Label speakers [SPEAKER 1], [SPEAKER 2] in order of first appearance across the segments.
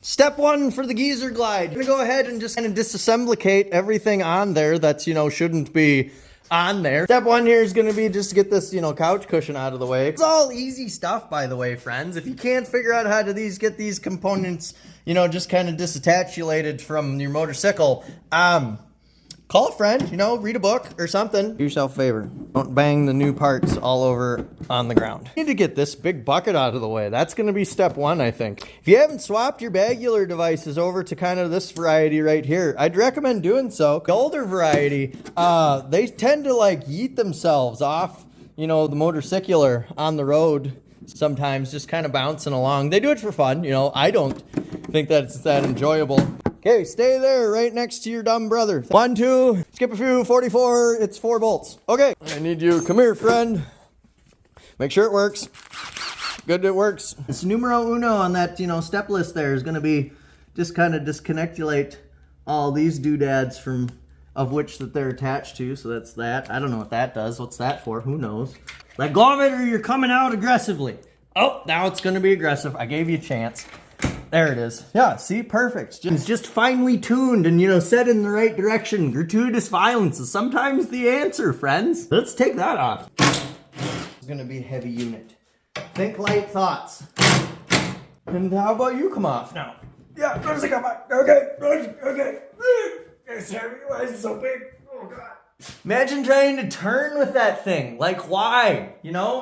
[SPEAKER 1] Step one for the geezer glide. I'm gonna go ahead and just kind of disassemblicate everything on there that's, shouldn't be on there. Step one here is gonna be just to get this, couch cushion out of the way. It's all easy stuff, by the way, friends. If you can't figure out how to get these components, just kind of disattachulated from your motorcycle, call a friend, read a book or something. Do yourself a favor. Don't bang the new parts all over on the ground. You need to get this big bucket out of the way. That's going to be step one, I think. If you haven't swapped your baggular devices over to kind of this variety right here, I'd recommend doing so. The older variety, they tend to like yeet themselves off, the motorcycular on the road sometimes, just kind of bouncing along. They do it for fun, I don't think that's that enjoyable. Okay, stay there right next to your dumb brother. 1, 2, skip a few, 44, it's 4 bolts. Okay, I need you, come here, friend. Make sure it works. Good, it works. This numero uno on that, step list there is gonna be just kind of disconnectulate all these doodads of which that they're attached to, so that's that. I don't know what that does. What's that for? Who knows? Let go of it or you're coming out aggressively. Oh, now it's gonna be aggressive. I gave you a chance. There it is. Yeah, see, perfect. It's just finely tuned and, set in the right direction. Gratuitous violence is sometimes the answer, friends. Let's take that off. It's gonna be a heavy unit. Think light thoughts. And how about you come off now? Yeah, where's it come off? Okay, okay. It's heavy. Why is it so big? Oh, God. Imagine trying to turn with that thing. Like, why?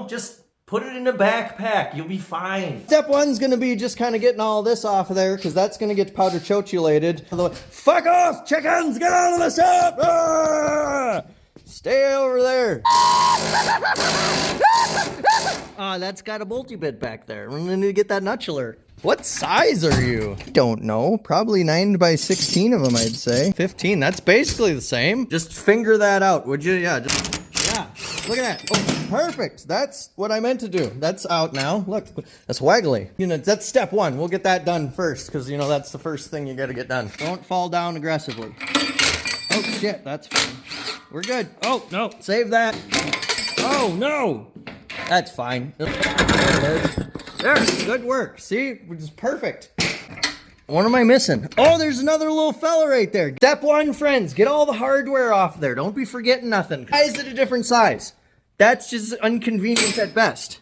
[SPEAKER 1] Just put it in a backpack. You'll be fine. Step one's gonna be just kind of getting all this off of there because that's gonna get powder chochulated. Fuck off, chickens! Get out of the shop! Ah! Stay over there. That's got a bolty bit back there. We're gonna need to get that nutchular. What size are you? Don't know. Probably 9 by 16 of them, I'd say. 15. That's basically the same. Just finger that out, would you? Yeah. Look at that. Oh, perfect. That's what I meant to do. That's out now. Look, that's waggly. That's step one. We'll get that done first because, that's the first thing you got to get done. Don't fall down aggressively. Oh, shit. That's fine. We're good. Oh, no. Save that. Oh, no. That's fine. There it is. There. Good work. See? Which is perfect. What am I missing? Oh, there's another little fella right there. Step one, friends. Get all the hardware off there. Don't be forgetting nothing. Why is it a different size? That's just inconvenient at best.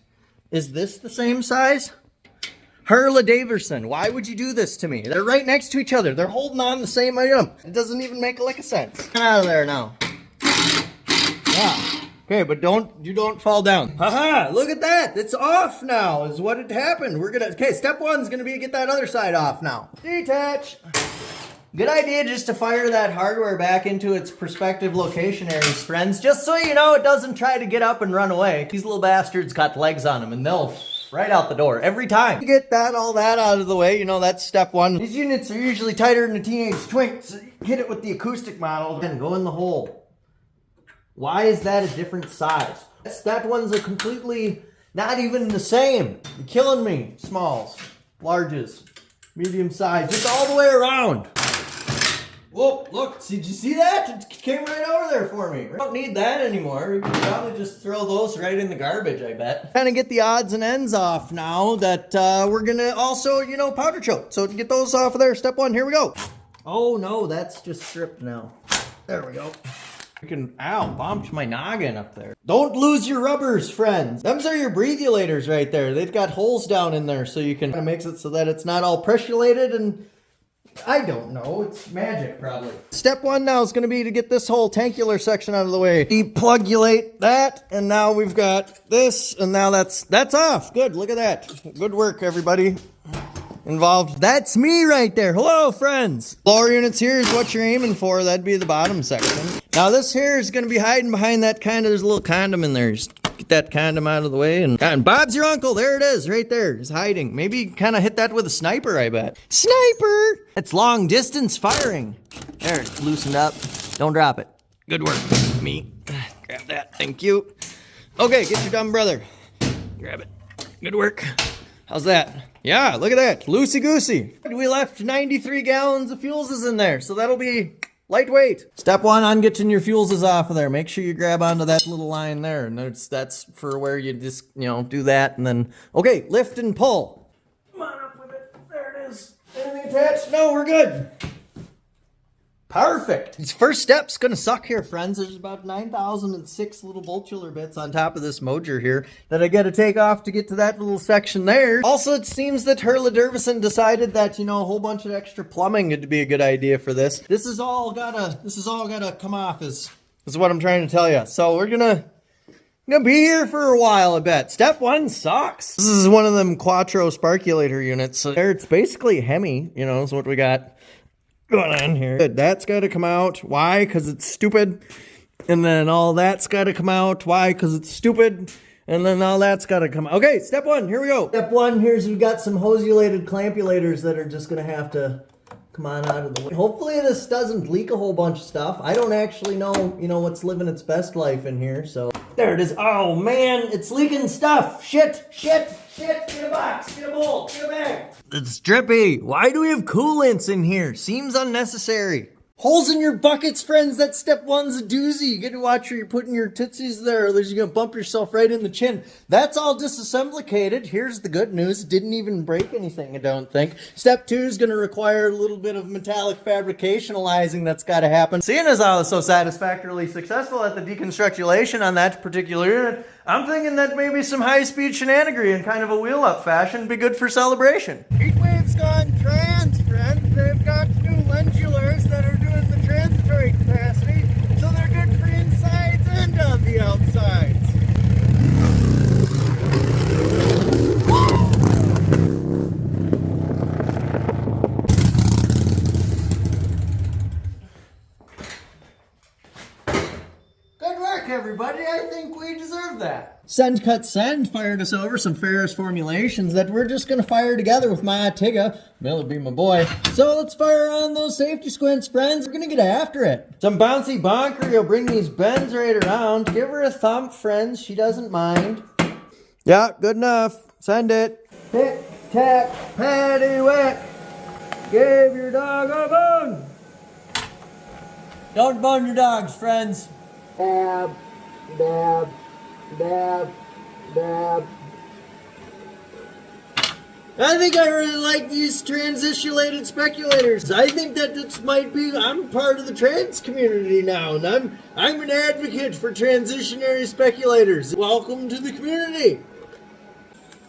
[SPEAKER 1] Is this the same size? HARLEY Davidson. Why would you do this to me? They're right next to each other. They're holding on the same item. It doesn't even make a lick of sense. Get out of there now. Yeah. Okay, but you don't fall down. Haha, look at that. It's off now is what had happened. Okay, step one's gonna be get that other side off now. Detach. Good idea just to fire that hardware back into its prospective location areas, friends, just so you know it doesn't try to get up and run away. These little bastards got legs on them and they'll right out the door every time. You get all that out of the way, that's step one. These units are usually tighter than a teenage twink, so you hit it with the acoustic model and go in the hole. Why is that a different size? That one's a completely, not even the same. You're killing me. Smalls, larges, medium size, just all the way around. Whoa, look, did you see that? It came right over there for me. We don't need that anymore. We can probably just throw those right in the garbage, I bet. Kind of get the odds and ends off now that we're gonna also, powder choke. So to get those off of there, step one, here we go. Oh no, that's just stripped now. There we go. Ow, bumped my noggin up there. Don't lose your rubbers, friends. Those are your breathulators right there. They've got holes down in there so you can kind of mix it so that it's not all pressurated and I don't know. It's magic, probably. Step one now is going to be to get this whole tankular section out of the way. Deplugulate that, and now we've got this, and now that's off. Good, look at that. Good work, everybody involved. That's me right there. Hello, friends. Lower units here is what you're aiming for. That'd be the bottom section. Now this here is going to be hiding behind that there's a little condom in there. Just get that condom out of the way. And Bob's your uncle. There it is, right there. He's hiding. Maybe kind of hit that with a sniper, I bet. Sniper! It's long distance firing. There, it's loosened up. Don't drop it. Good work. Me. Grab that. Thank you. Okay, get your dumb brother. Grab it. Good work. How's that? Yeah, look at that. Loosey-goosey. We left 93 gallons of fuels in there, so that'll be lightweight. Step one on getting your fuels off of there. Make sure you grab onto that little line there. And that's for where you just, do that. And then, okay, lift and pull. Come on up with it. There it is. Anything attached? No, we're good. Perfect. This first step's gonna suck here, friends. There's about 9,006 little boltular bits on top of this mojer here that I gotta take off to get to that little section there. Also, it seems that Davidson decided that, you know, a whole bunch of extra plumbing would be a good idea for this. This is all gotta come off is what I'm trying to tell you. So we're gonna be here for a while, I bet. Step one sucks. This is one of them Quattro sparkulator units. So there, it's basically Hemi, you know, is what we got going on here. Good. That's got to come out. Why? Because it's stupid. And then all that's got to come out. Why? Because it's stupid. And then all that's got to come out. Okay, step one. Here we go. Step one, here's we've got some hosulated clampulators that are just going to have to come on out of the way. Hopefully this doesn't leak a whole bunch of stuff. I don't actually know, you know, what's living its best life in here, so. There it is. Oh, man, it's leaking stuff. Shit. Get a box, get a bowl, get a bag. It's drippy. Why do we have coolants in here? Seems unnecessary. Holes in your buckets, friends. That step one's a doozy. You get to watch where you're putting your tootsies there, otherwise you're going to bump yourself right in the chin. That's all disassemblicated. Here's the good news. It didn't even break anything, I don't think. Step two is going to require a little bit of metallic fabricationalizing that's got to happen. Seeing as I was so satisfactorily successful at the deconstructulation on that particular unit, I'm thinking that maybe some high-speed shenanigery in kind of a wheel-up fashion would be good for celebration. Heatwave's gone trans, friends. They've got new lentulars that are doing the transitory capacity, so they're good for insides and on the outsides. Good work, everybody. I think we deserve that. Send Cut Send fired us over some Ferris formulations that we're just going to fire together with my Tigga. That'll be my boy. So let's fire on those safety squints, friends. We're going to get after it. Some bouncy bonker. You'll bring these bends right around. Give her a thump, friends. She doesn't mind. Yeah, good enough. Send it. Tick, tack, patty whack. Give your dog a bone. Don't bone your dogs, friends. Dab, dab. Dab, dab. I think I really like these transitionulated speculators. I think that this might be, I'm part of the trans community now, and I'm an advocate for transitionary speculators. Welcome to the community.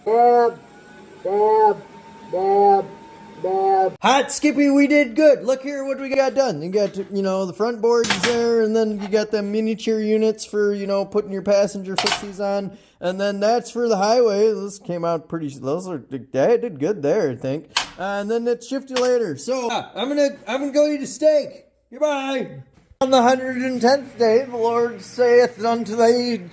[SPEAKER 1] Dab, dab, dab, dab. Hot Skippy, we did good. Look here what we got done. You got, you know, the front boards there, and then you got them miniature units for, you know, putting your passenger footsies on. And then that's for the highway. This came out pretty, that did good there, I think. And then it's shifty later. So I'm gonna go eat a steak. Goodbye. On the 110th day, the Lord saith unto thee,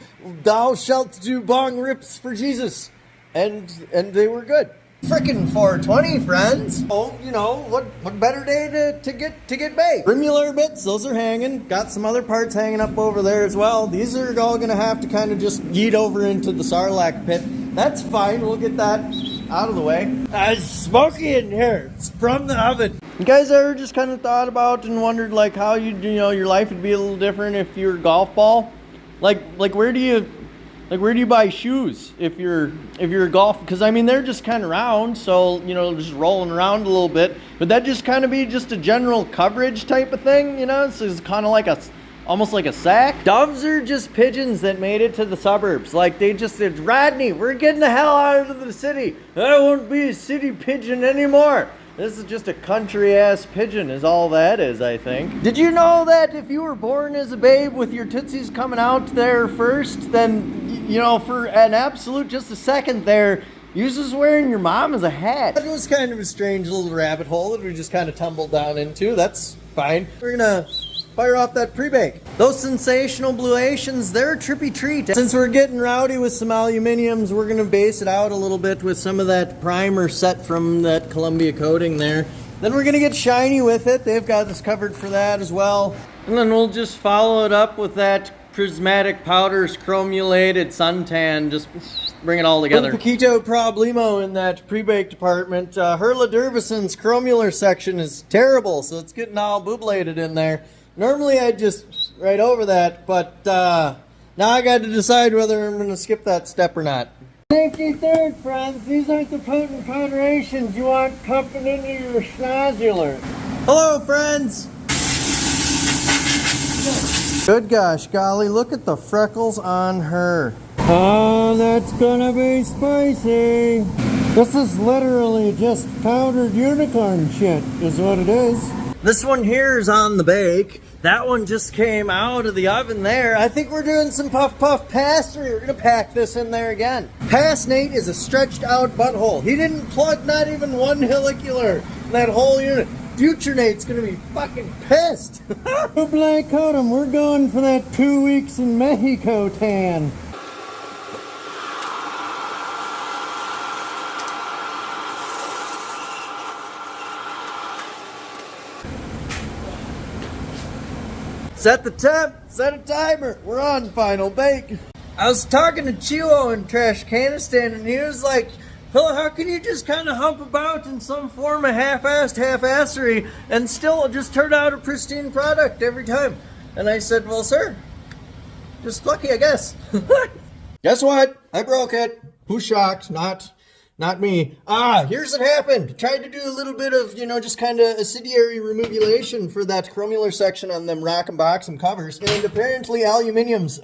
[SPEAKER 1] thou shalt do bong rips for Jesus. And they were good. Frickin' 420, friends. Oh, you know, what better day to get baked? Rimular bits, those are hanging. Got some other parts hanging up over there as well. These are all gonna have to kind of just yeet over into the Sarlacc pit. That's fine, we'll get that out of the way. It's smoky in here. It's from the oven. You guys ever just kind of thought about and wondered like how you know, your life would be a little different if you were a golf ball? Like where do you buy shoes if you're a golf? Because I mean they're just kind of round, so you know, just rolling around a little bit. But that just kind of be just a general coverage type of thing, you know. So it's kind of like almost like a sack. Doves are just pigeons that made it to the suburbs. Like it's Rodney, we're getting the hell out of the city. I won't be a city pigeon anymore. This is just a country-ass pigeon is all that is, I think. Did you know that if you were born as a babe with your tootsies coming out there first, then, you know, for an absolute just a second there, you was just wearing your mom as a hat. That was kind of a strange little rabbit hole that we just kind of tumbled down into. That's fine. We're gonna fire off that pre-bake. Those sensational bluations, they're a trippy treat. Since we're getting rowdy with some aluminiums, we're gonna base it out a little bit with some of that primer set from that Columbia coating there. Then we're gonna get shiny with it. They've got us covered for that as well. And then we'll just follow it up with that prismatic powders chromulated suntan. Just bring it all together. Un poquito problemo in that pre-bake department. Davidson's chromular section is terrible, so it's getting all booblated in there. Normally I'd just right over that, but now I got to decide whether I'm going to skip that step or not.
[SPEAKER 2] Safety third, friends. These aren't the potent concentrations you want pumping into your schnodular.
[SPEAKER 1] Hello, friends. Good gosh, golly, look at the freckles on her.
[SPEAKER 2] Oh, that's gonna be spicy. This is literally just powdered unicorn shit, is what it is.
[SPEAKER 1] This one here is on the bake. That one just came out of the oven there. I think we're doing some puff puff pastry. We're gonna pack this in there again. Past Nate is a stretched out butthole. He didn't plug not even one helicular in that whole unit. Future Nate's gonna be fucking pissed.
[SPEAKER 2] Black coat him. We're going for that 2 weeks in Mexico tan.
[SPEAKER 1] Set the temp, set a timer. We're on final bake. I was talking to Chiwo in Trash Canistan and he was like, "Phil, how can you just kind of hump about in some form of half-assed half-assery and still just turn out a pristine product every time?" And I said, "Well, sir, just lucky, I guess." Guess what? I broke it. Who's shocked? Not me. Here's what happened. Tried to do a little bit of, just kind of acidiary remuvulation for that chromular section on them rack and box and covers. And apparently aluminiums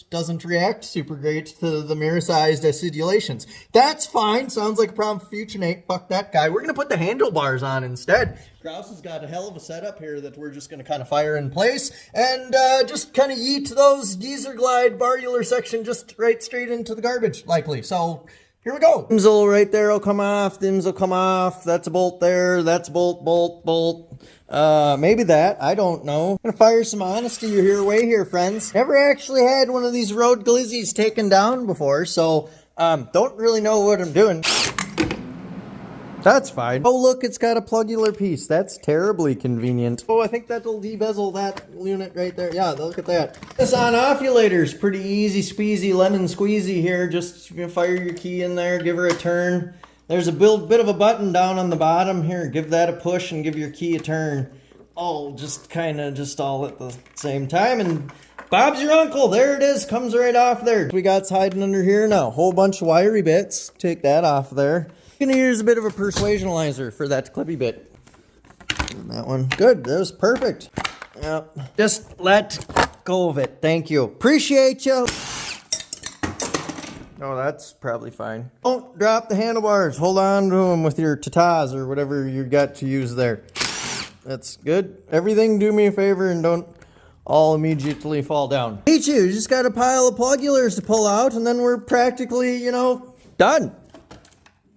[SPEAKER 1] doesn't react super great to the mirror-sized acidulations. That's fine. Sounds like a problem for Future Nate. Fuck that guy. We're going to put the handlebars on instead. Kraus has got a hell of a setup here that we're just going to kind of fire in place and just kind of yeet those Geezer Glide barular section just right straight into the garbage, likely. So here we go. Dimsel right there will come off. Dims will come off. That's a bolt there. That's a bolt. Maybe that. I don't know. I'm gonna fire some honesty your way here, friends. Never actually had one of these road glizzies taken down before, so don't really know what I'm doing. That's fine. Oh, look, it's got a plugular piece. That's terribly convenient. Oh, I think that'll de-bezel that unit right there. Yeah, look at that. This on-offulator's pretty easy squeezy, lemon squeezy here. Just fire your key in there, give her a turn. There's a bit of a button down on the bottom here. Give that a push and give your key a turn. Oh, just kind of all at the same time. And Bob's your uncle. There it is. Comes right off there. We got hiding under here now. Whole bunch of wiry bits. Take that off there. Gonna use a bit of a persuasionalizer for that clippy bit. And that one. Good. That was perfect. Yep. Just let go of it. Thank you. Appreciate you. Oh, that's probably fine. Don't drop the handlebars. Hold on to them with your tatas or whatever you got to use there. That's good. Everything, do me a favor and don't all immediately fall down. Hate you. You just got a pile of plugulars to pull out and then we're practically, done.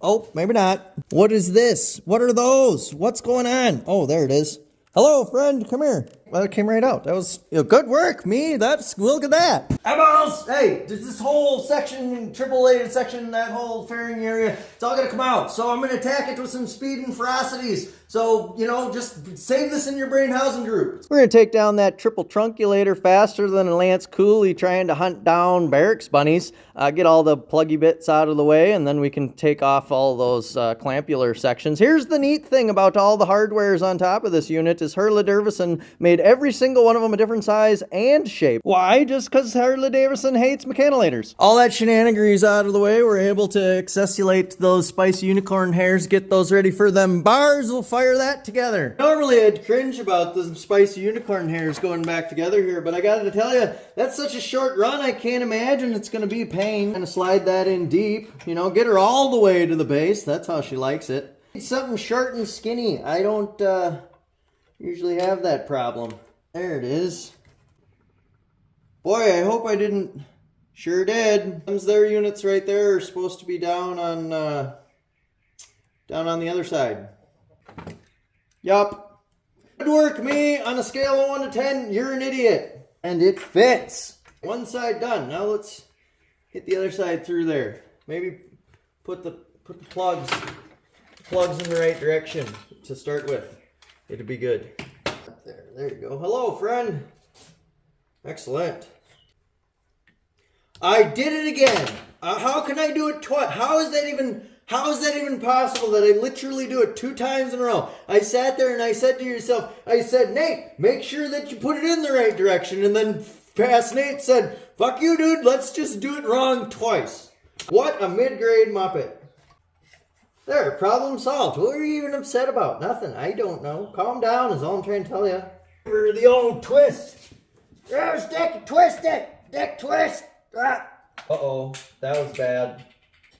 [SPEAKER 1] Oh, maybe not. What is this? What are those? What's going on? Oh, there it is. Hello, friend. Come here. Well, it came right out. That was good work, me. Look at that. Eyeballs! Hey, this whole section, triple-lated section, that whole fairing area, it's all going to come out. So I'm going to attack it with some speed and ferocities. So, just save this in your brain housing group. We're going to take down that triple trunculator faster than a Lance Cooley trying to hunt down barracks bunnies. Get all the pluggy bits out of the way, and then we can take off all those clampular sections. Here's the neat thing about all the hardwares on top of this unit is Davidson made every single one of them a different size and shape. Why? Just because Davidson hates mechanilators. All that shenanigans out of the way, we're able to accessulate those spicy unicorn hairs, get those ready for them bars. We'll fire that together. Normally I'd cringe about the spicy unicorn hairs going back together here, but I gotta tell you, that's such a short run, I can't imagine it's gonna be a pain. Gonna slide that in deep, get her all the way to the base. That's how she likes it. It's something short and skinny. I don't usually have that problem. There it is. Boy, I hope I didn't. Sure did. Their units right there are supposed to be down on the other side. Yup. Good work, me. On a scale of 1 to 10, you're an idiot. And it fits. One side done. Now let's hit the other side through there. Maybe put the plugs in the right direction to start with. It'll be good. There you go. Hello, friend. Excellent. I did it again. How can I do it twice? How is that even possible that I literally do it 2 times in a row? I sat there and I said to yourself, Nate, make sure that you put it in the right direction. And then past Nate said, fuck you, dude. Let's just do it wrong twice. What a mid-grade Muppet. There, problem solved. What were you even upset about? Nothing. I don't know. Calm down is all I'm trying to tell you. For the old twist. There's Dick, twist it! Dick, twist! Ah. Uh-oh, that was bad.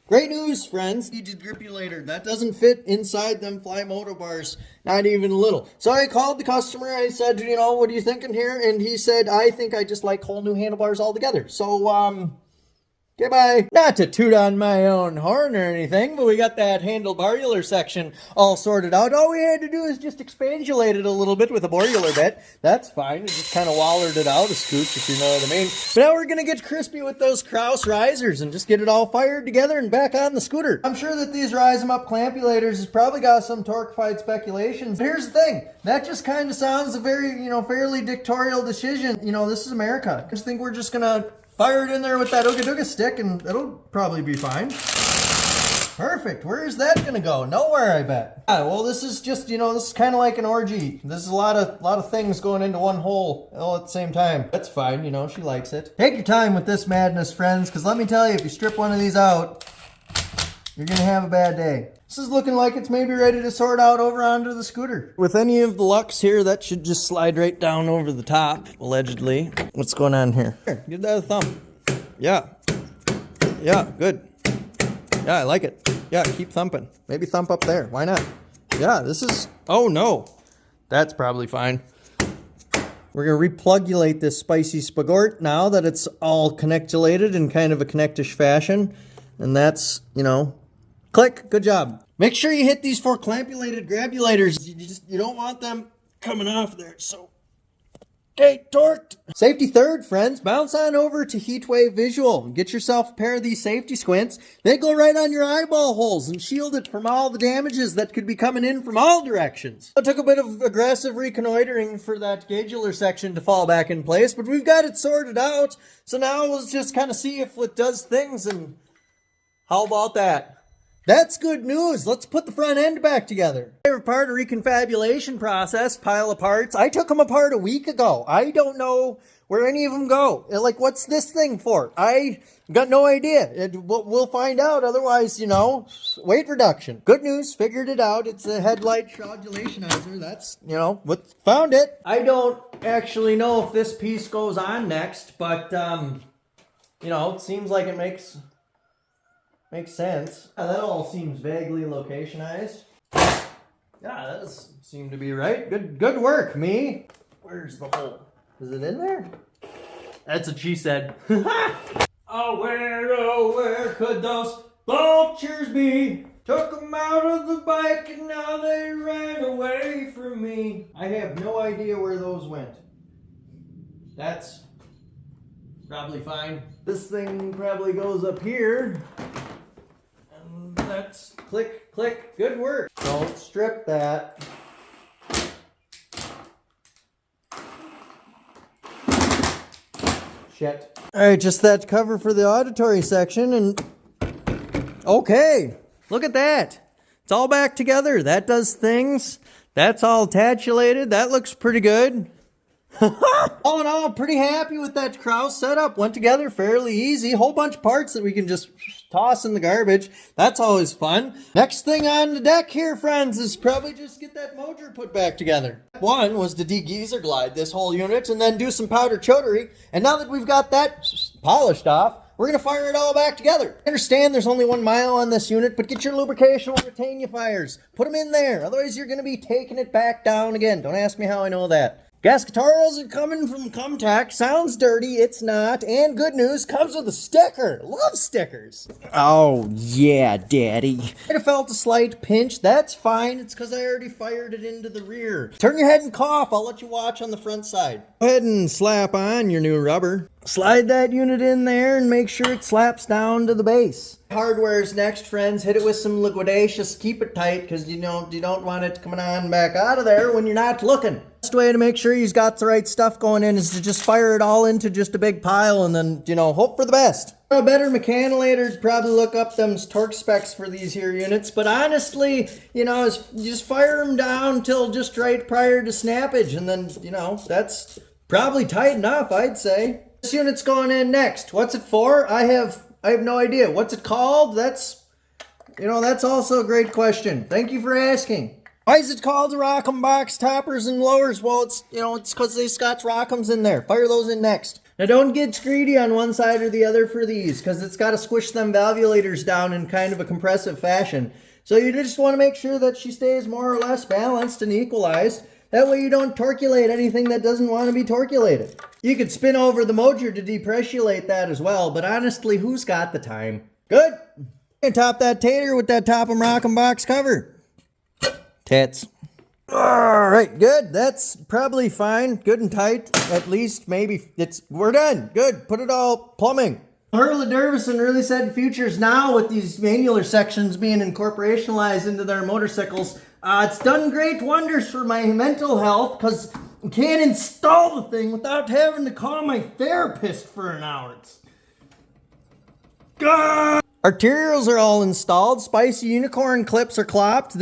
[SPEAKER 1] Great news, friends. Degripulator. That doesn't fit inside them fly motor bars. Not even a little. So I called the customer. I said, you know, what are you thinking here? And he said, I think I just like whole new handlebars altogether. So, okay, bye. Not to toot on my own horn or anything, but we got that handlebarular section all sorted out. All we had to do is just expangulate it a little bit with a borular bit. That's fine. We just kind of wallered it out a scooch, if you know what I mean. But now we're going to get crispy with those Krause risers and just get it all fired together and back on the scooter. I'm sure that these rise 'em up clampulators has probably got some torque-fied speculations. But here's the thing. That just kind of sounds a very, you know, fairly dictatorial decision. You know, this is America. I just think we're just going to fire it in there with that Ooga Dooga stick and it'll probably be fine. Perfect. Where is that gonna go? Nowhere, I bet. Yeah, well, this is just, you know, this is kind of like an orgy. This is a lot of things going into one hole all at the same time. That's fine, you know, she likes it. Take your time with this madness, friends, because let me tell you, if you strip one of these out, you're gonna have a bad day. This is looking like it's maybe ready to sort out over onto the scooter. With any of the lucks here, that should just slide right down over the top, allegedly. What's going on here? Here, give that a thumb. Yeah. Yeah, good. Yeah, I like it. Yeah, keep thumping. Maybe thump up there. Why not? Yeah, this is... Oh, no. That's probably fine. We're going to replugulate this spicy spagort now that it's all connectulated in kind of a connectish fashion. And that's, you know... Click. Good job. Make sure you hit these 4 clampulated grabulators. You don't want them coming off there. So, okay, torqued. Safety third, friends. Bounce on over to Heatwave Visual. Get yourself a pair of these safety squints. They go right on your eyeball holes and shield it from all the damages that could be coming in from all directions. I took a bit of aggressive reconnoitering for that gaugular section to fall back in place, but we've got it sorted out. So now we'll just kind of see if it does things, and how about that? That's good news. Let's put the front end back together. Favorite part of reconfabulation process, pile of parts. I took them apart a week ago. I don't know where any of them go. Like, what's this thing for? I got no idea. We'll find out. Otherwise, you know, weight reduction. Good news. Figured it out. It's a headlight shroudulationizer. That's, you know, found it. I don't actually know if this piece goes on next, but, you know, it seems like it makes sense. That all seems vaguely locationized. Yeah, that does seem to be right. Good work, me. Where's the hole? Is it in there? That's what she said. Oh, where could those vultures be? Took them out of the bike and now they ran away from me. I have no idea where those went. That's probably fine. This thing probably goes up here. That's click, click. Good work. Don't strip that. Shit. All right, just that cover for the auditory section, and okay, look at that. It's all back together. That does things. That's all attachulated. That looks pretty good. All in all, pretty happy with that Krause setup. Went together fairly easy. Whole bunch of parts that we can just toss in the garbage. That's always fun. Next thing on the deck here, friends, is probably just get that motor put back together. One was to de-geezer glide this whole unit and then do some powder chotery. And now that we've got that polished off, we're going to fire it all back together. I understand there's only 1 mile on this unit, but get your lubrication retaining-fires. Put them in there. Otherwise, you're going to be taking it back down again. Don't ask me how I know that. Gasketorials are coming from Cumtac. Sounds dirty, it's not. And good news, comes with a sticker. Love stickers. Oh, yeah, Daddy. Might have felt a slight pinch. That's fine. It's because I already fired it into the rear. Turn your head and cough. I'll let you watch on the front side. Go ahead and slap on your new rubber. Slide that unit in there and make sure it slaps down to the base. Hardware's next, friends. Hit it with some liquidacious. Keep it tight because you don't want it coming on back out of there when you're not looking. Best way to make sure you've got the right stuff going in is to just fire it all into just a big pile and then, hope for the best. A better mechanilators probably look up them torque specs for these here units, but honestly, you just fire them down till just right prior to snappage, and then, that's probably tight enough, I'd say. This unit's going in next. What's it for? I have I have no idea. What's it called? That's also a great question. Thank you for asking. Why is it called the Rock'em box toppers and lowers? Well, it's because they Scotch Rock'ems in there. Fire those in next. Now don't get greedy on one side or the other for these, because it's got to squish them valvulators down in kind of a compressive fashion. So you just want to make sure that she stays more or less balanced and equalized. That way you don't torculate anything that doesn't want to be torculated. You could spin over the motor to depressuriate that as well, but honestly, who's got the time? Good. And top that tater with that Top 'em Rock'em box cover. Tits. All right, good. That's probably fine. Good and tight. At least maybe we're done. Good. Put it all plumbing. HARLEY Davidson really said futures now with these manular sections being incorporationalized into their motorcycles. It's done great wonders for my mental health because I can't install the thing without having to call my therapist for an hour. Arterials are all installed. Spicy unicorn clips are clopped.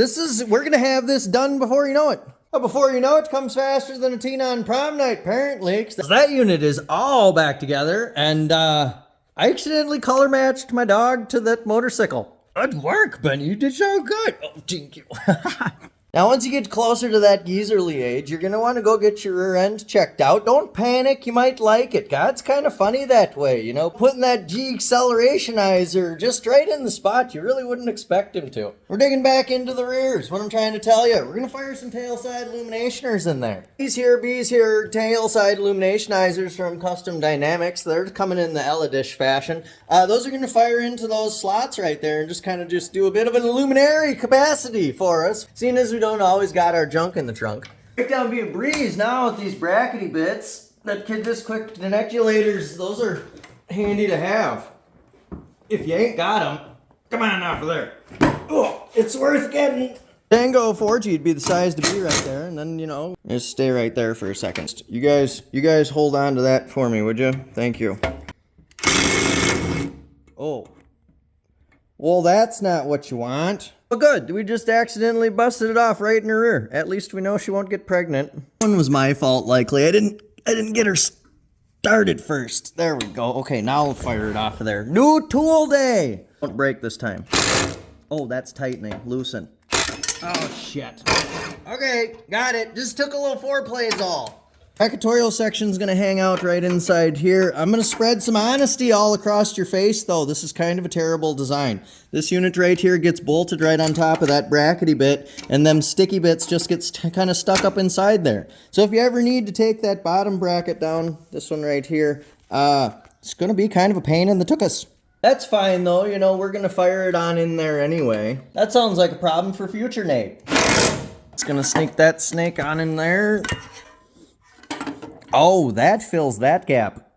[SPEAKER 1] We're going to have this done before you know it. But before you know it, comes faster than a teen on prom night, apparently. 'Cause that unit is all back together, and I accidentally color matched my dog to that motorcycle. Good work, Benny. You did so good. Oh, thank you. Now, once you get closer to that geezerly age, you're going to want to go get your rear end checked out. Don't panic. You might like it. God's kind of funny that way, putting that G accelerationizer just right in the spot you really wouldn't expect him to. We're digging back into the rears, what I'm trying to tell you. We're going to fire some tail side illuminationers in there. These here tail side illuminationizers from Custom Dynamics. They're coming in the Ella-dish fashion. Those are going to fire into those slots right there and just kind of do a bit of an illuminary capacity for us, seeing as we don't always got our junk in the trunk. Breakdown be a breeze now with these brackety bits. That kid this quick connectulators, those are handy to have. If you ain't got them, come on off of there. Oh, it's worth getting. Tango 4G would be the size to be right there, and then, just stay right there for a second. You guys hold on to that for me, would you? Thank you. Oh. Well, that's not what you want. Well, good. We just accidentally busted it off right in her rear. At least we know she won't get pregnant. One was my fault, likely. I didn't get her started first. There we go. Okay, now I'll fire it off of there. New tool day! Don't break this time. Oh, that's tightening. Loosen. Oh, shit. Okay, got it. Just took a little foreplay is all. Equatorial section's gonna hang out right inside here. I'm gonna spread some honesty all across your face, though. This is kind of a terrible design. This unit right here gets bolted right on top of that brackety bit, and them sticky bits just gets kind of stuck up inside there. So if you ever need to take that bottom bracket down, this one right here, it's gonna be kind of a pain in the tuchus. That's fine, though. We're gonna fire it on in there anyway. That sounds like a problem for future Nate. It's gonna sneak that snake on in there. Oh, that fills that gap.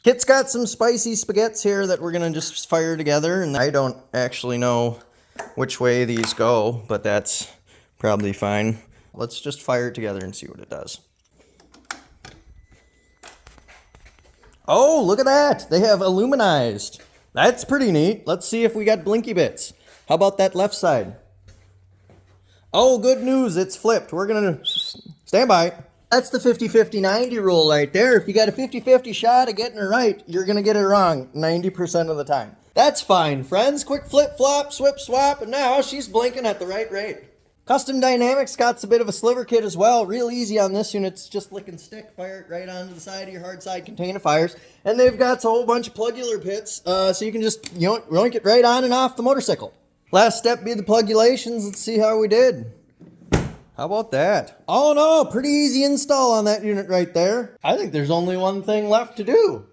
[SPEAKER 1] Kit's got some spicy spaghettis here that we're gonna just fire together, and I don't actually know which way these go, but that's probably fine. Let's just fire it together and see what it does. Oh, look at that! They have aluminized. That's pretty neat. Let's see if we got blinky bits. How about that left side? Oh, good news, it's flipped. We're gonna stand by. That's the 50-50-90 rule right there. If you got a 50-50 shot of getting it right, you're going to get it wrong 90% of the time. That's fine, friends. Quick flip-flop, swip-swap, and now she's blinking at the right rate. Custom Dynamics got a bit of a sliver kit as well. Real easy on this unit. It's just lick and stick. Fire it right onto the side of your hard side container fires. And they've got a whole bunch of plugular pits, so you can just, yoink it right on and off the motorcycle. Last step be the plugulations. Let's see how we did. How about that? Oh no, pretty easy install on that unit right there. I think there's only one thing left to do.